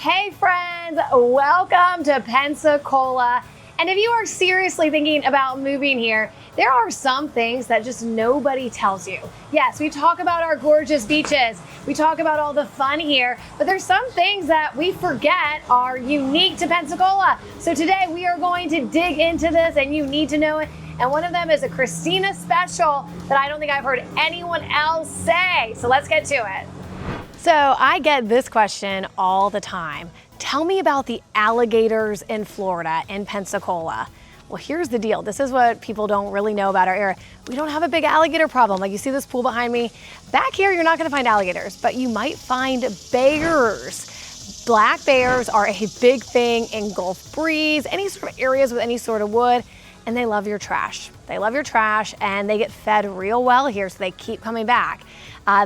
Hey friends, welcome to Pensacola. And if you are seriously thinking about moving here, there are some things that just nobody tells you. Yes, we talk about our gorgeous beaches, we talk about all the fun here, but there's some things that we forget are unique to Pensacola. So today we are going to dig into this and you need to know it. And one of them is a Christina special that I don't think I've heard anyone else say. So let's get to it. So I get this question all the time. Tell me about the alligators in Florida, in Pensacola. Well, here's the deal. This is what people don't really know about our area. We don't have a big alligator problem. Like you see this pool behind me. Back here, you're not gonna find alligators, but you might find bears. Black bears are a big thing in Gulf Breeze, any sort of areas with any sort of wood, and they love your trash. They love your trash and they get fed real well here, so they keep coming back.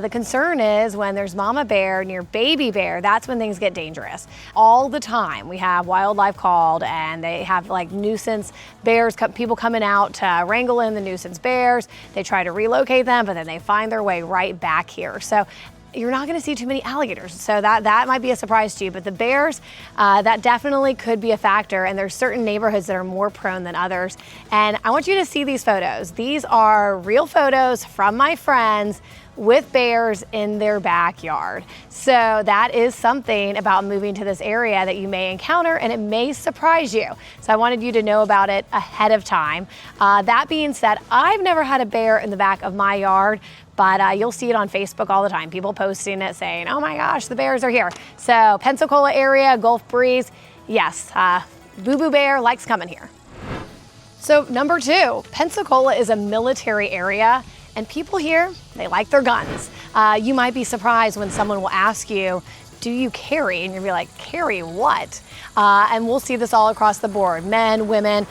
The concern is when there's mama bear near baby bear, that's when things get dangerous. All the time we have wildlife called and they have like nuisance bears, people coming out to wrangle in the nuisance bears. They try to relocate them, but then they find their way right back here. So you're not gonna see too many alligators. So that might be a surprise to you, but the bears, that definitely could be a factor, and there's certain neighborhoods that are more prone than others. And I want you to see these photos. These are real photos from my friends with bears in their backyard. So that is something about moving to this area that you may encounter, and it may surprise you. So I wanted you to know about it ahead of time. That being said, I've never had a bear in the back of my yard, but you'll see it on Facebook all the time. People posting it saying, oh my gosh, the bears are here. So Pensacola area, Gulf Breeze, yes, Boo Boo Bear likes coming here. So number two, Pensacola is a military area, and people here, they like their guns. You might be surprised when someone will ask you, do you carry? And you'll be like, carry what? And we'll see this all across the board, men, women,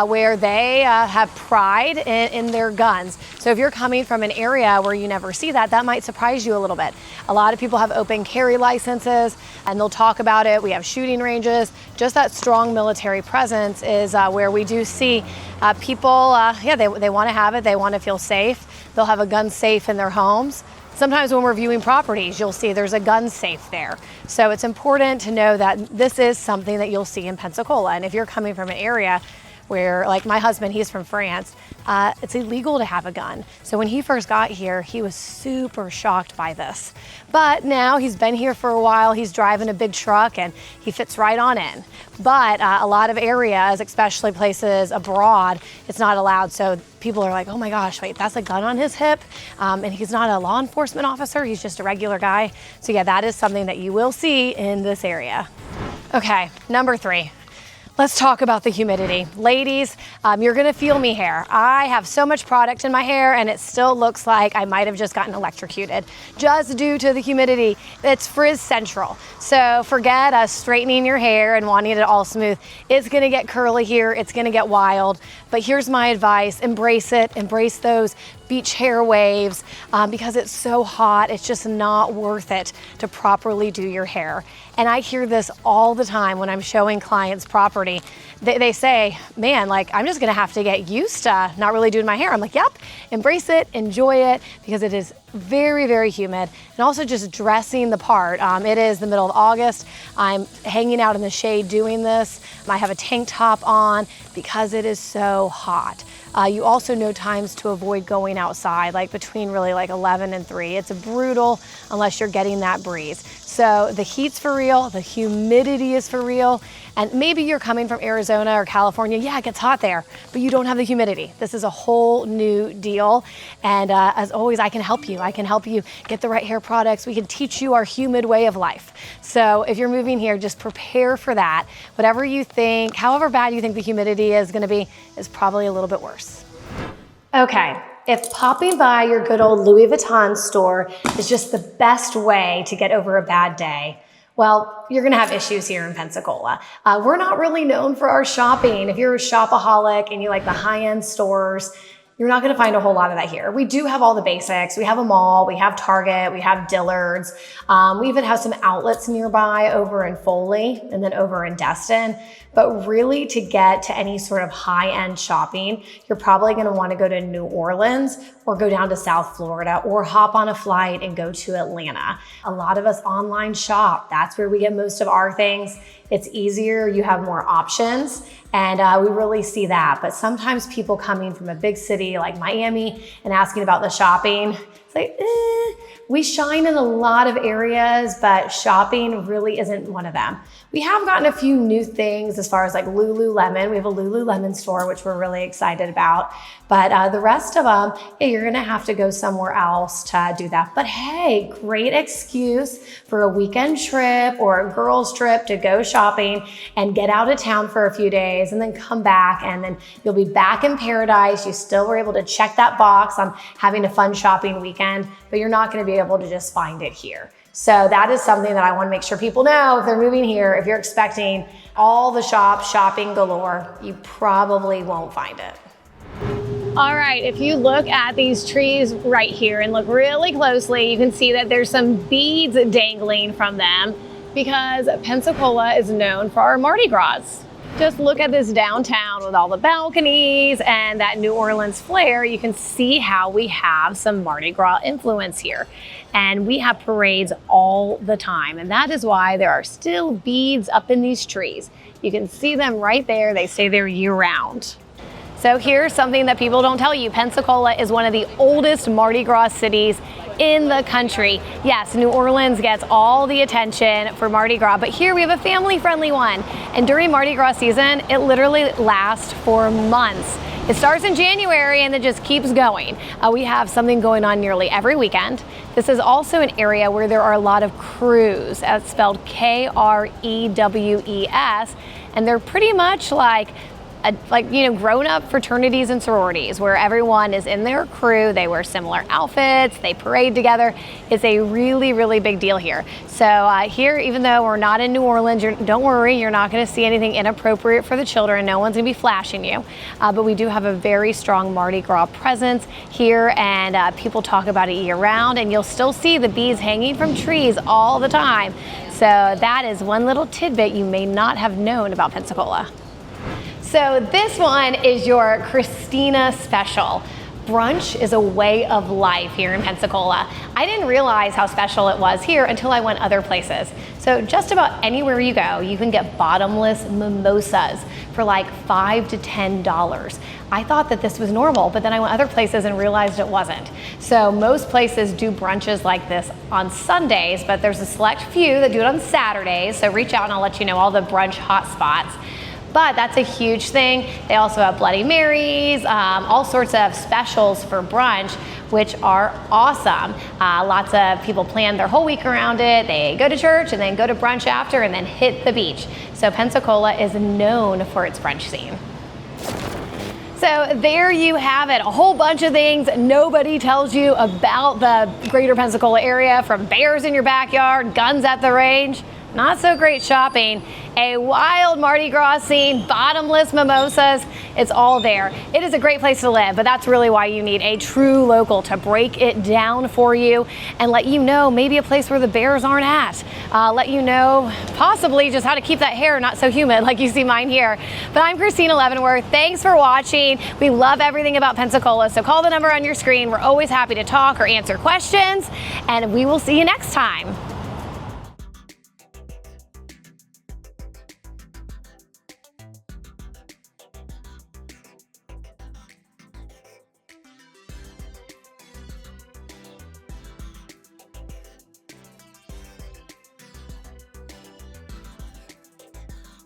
where they have pride in their guns. So if you're coming from an area where you never see that, that might surprise you a little bit. A lot of people have open carry licenses and they'll talk about it. We have shooting ranges. Just that strong military presence is where we do see people, they want to have it. They want to feel safe. They'll have a gun safe in their homes. Sometimes when we're viewing properties, you'll see there's a gun safe there. So it's important to know that this is something that you'll see in Pensacola. And if you're coming from an area where, like my husband, he's from France, it's illegal to have a gun. So when he first got here, he was super shocked by this. But now he's been here for a while, he's driving a big truck and he fits right on in. But a lot of areas, especially places abroad, it's not allowed. So people are like, oh my gosh, wait, that's a gun on his hip. And he's not a law enforcement officer, he's just a regular guy. So yeah, that is something that you will see in this area. Okay, number three. Let's talk about the humidity. Ladies, you're gonna feel me here. I have so much product in my hair and it still looks like I might have just gotten electrocuted just due to the humidity. It's frizz central. So forget us straightening your hair and wanting it all smooth. It's gonna get curly here, it's gonna get wild. But here's my advice, embrace it, embrace those beach hair waves because it's so hot, it's just not worth it to properly do your hair. And I hear this all the time when I'm showing clients property. They say, man, like I'm just gonna have to get used to not really doing my hair. I'm like, yep, embrace it, enjoy it, because it is very, very humid. And also just dressing the part. It is the middle of August. I'm hanging out in the shade doing this. I have a tank top on because it is so hot. You also know times to avoid going outside, like between really like 11 and 3. It's brutal unless you're getting that breeze. So the heat's for real, the humidity is for real, and maybe you're coming from Arizona or California. Yeah, it gets hot there, but you don't have the humidity. This is a whole new deal. And as always, I can help you. I can help you get the right hair products. We can teach you our humid way of life. So if you're moving here, just prepare for that. Whatever you think, however bad you think the humidity is gonna be, is probably a little bit worse. Okay, if popping by your good old Louis Vuitton store is just the best way to get over a bad day, well, you're gonna have issues here in Pensacola. We're not really known for our shopping. If you're a shopaholic and you like the high-end stores, You're not gonna find a whole lot of that here. We do have all the basics. We have a mall, we have Target, we have Dillard's. We even have some outlets nearby over in Foley and then over in Destin. But really, to get to any sort of high-end shopping, you're probably gonna wanna go to New Orleans or go down to South Florida or hop on a flight and go to Atlanta. A lot of us online shop. That's where we get most of our things. It's easier, you have more options, and we really see that. But sometimes people coming from a big city like Miami and asking about the shopping, it's like, we shine in a lot of areas, but shopping really isn't one of them. We have gotten a few new things as far as like Lululemon. We have a Lululemon store, which we're really excited about. But the rest of them, yeah, you're gonna have to go somewhere else to do that. But hey, great excuse for a weekend trip or a girls trip to go shopping and get out of town for a few days and then come back, and then you'll be back in paradise. You still were able to check that box on having a fun shopping weekend, but you're not gonna be able to just find it here. So that is something that I wanna make sure people know if they're moving here. If you're expecting all the shopping galore, you probably won't find it. All right, if you look at these trees right here and look really closely, you can see that there's some beads dangling from them because Pensacola is known for our Mardi Gras. Just look at this downtown with all the balconies and that New Orleans flair. You can see how we have some Mardi Gras influence here. And we have parades all the time. And that is why there are still beads up in these trees. You can see them right there. They stay there year round. So here's something that people don't tell you. Pensacola is one of the oldest Mardi Gras cities in the country. Yes, New Orleans gets all the attention for Mardi Gras, but here we have a family-friendly one. And during Mardi Gras season, it literally lasts for months. It starts in January and it just keeps going. We have something going on nearly every weekend. This is also an area where there are a lot of krewes. That's spelled Krewes, and they're pretty much like grown-up fraternities and sororities where everyone is in their crew. They wear similar outfits, they parade together. It's a really, really big deal here. So here, even though we're not in New Orleans, don't worry, you're not gonna see anything inappropriate for the children. No one's gonna be flashing you. But we do have a very strong Mardi Gras presence here, and people talk about it year round, and you'll still see the beads hanging from trees all the time. So that is one little tidbit you may not have known about Pensacola. So this one is your Christina special. Brunch is a way of life here in Pensacola. I didn't realize how special it was here until I went other places. So just about anywhere you go, you can get bottomless mimosas for like $5 to $10. I thought that this was normal, but then I went other places and realized it wasn't. So most places do brunches like this on Sundays, but there's a select few that do it on Saturdays. So reach out and I'll let you know all the brunch hot spots. But that's a huge thing. They also have Bloody Marys, all sorts of specials for brunch, which are awesome. Lots of people plan their whole week around it. They go to church and then go to brunch after and then hit the beach. So Pensacola is known for its brunch scene. So there you have it, a whole bunch of things nobody tells you about the greater Pensacola area, from bears in your backyard, guns at the range, not so great shopping, a wild Mardi Gras scene, bottomless mimosas, it's all there. It is a great place to live, but that's really why you need a true local to break it down for you and let you know maybe a place where the bears aren't at. Let you know possibly just how to keep that hair not so humid like you see mine here. But I'm Christina Leavenworth. Thanks for watching. We love everything about Pensacola, so call the number on your screen. We're always happy to talk or answer questions, and we will see you next time.